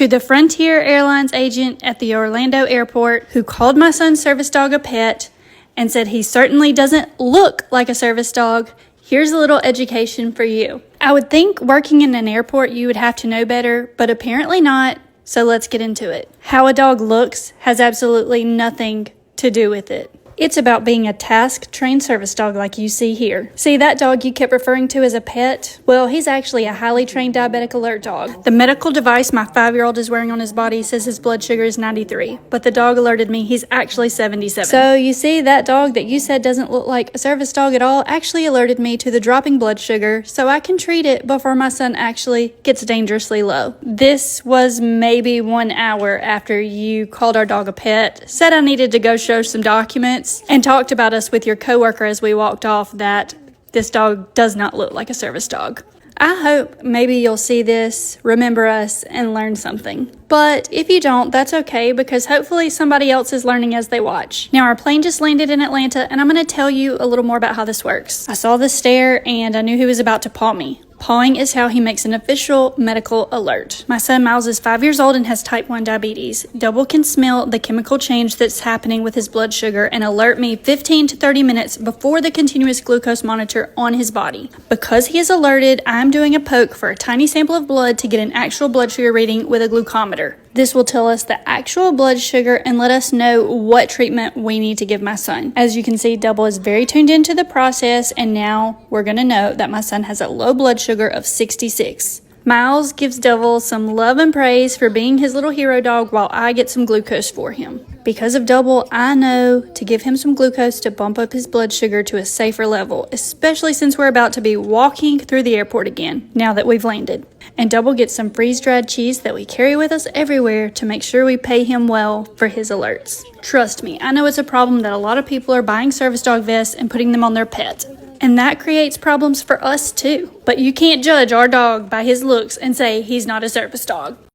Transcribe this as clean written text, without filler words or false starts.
To the Frontier Airlines agent at the Orlando airport who called my son's service dog a pet and said he certainly doesn't look like a service dog, here's a little education for you. I would think working in an airport you would have to know better, but apparently not, so let's get into it. How a dog looks has absolutely nothing to do with it. It's about being a task-trained service dog like you see here. See that dog you kept referring to as a pet? Well, he's actually a highly trained diabetic alert dog. The medical device my 5-year-old is wearing on his body says his blood sugar is 93, but the dog alerted me he's actually 77. So you see, that dog that you said doesn't look like a service dog at all actually alerted me to the dropping blood sugar so I can treat it before my son actually gets dangerously low. This was maybe 1 hour after you called our dog a pet, said I needed to go show some documents, and talked about us with your coworker as we walked off that this dog does not look like a service dog. I hope maybe you'll see this, remember us, and learn something. But if you don't, that's okay, because hopefully somebody else is learning as they watch. Now, our plane just landed in Atlanta, and I'm going to tell you a little more about how this works. I saw the stare, and I knew he was about to paw me. Pawing is how he makes an official medical alert. My son Miles is 5 years old and has type 1 diabetes. Double can smell the chemical change that's happening with his blood sugar and alert me 15 to 30 minutes before the continuous glucose monitor on his body. Because he is alerted, I'm doing a poke for a tiny sample of blood to get an actual blood sugar reading with a glucometer. This will tell us the actual blood sugar and let us know what treatment we need to give my son. As you can see, Double is very tuned into the process, and now we're going to know that my son has a low blood sugar of 66. Miles gives Double some love and praise for being his little hero dog while I get some glucose for him. Because of Double, I know to give him some glucose to bump up his blood sugar to a safer level, especially since we're about to be walking through the airport again, now that we've landed. And Double gets some freeze-dried cheese that we carry with us everywhere to make sure we pay him well for his alerts. Trust me, I know it's a problem that a lot of people are buying service dog vests and putting them on their pet. And that creates problems for us too. But you can't judge our dog by his looks and say he's not a service dog.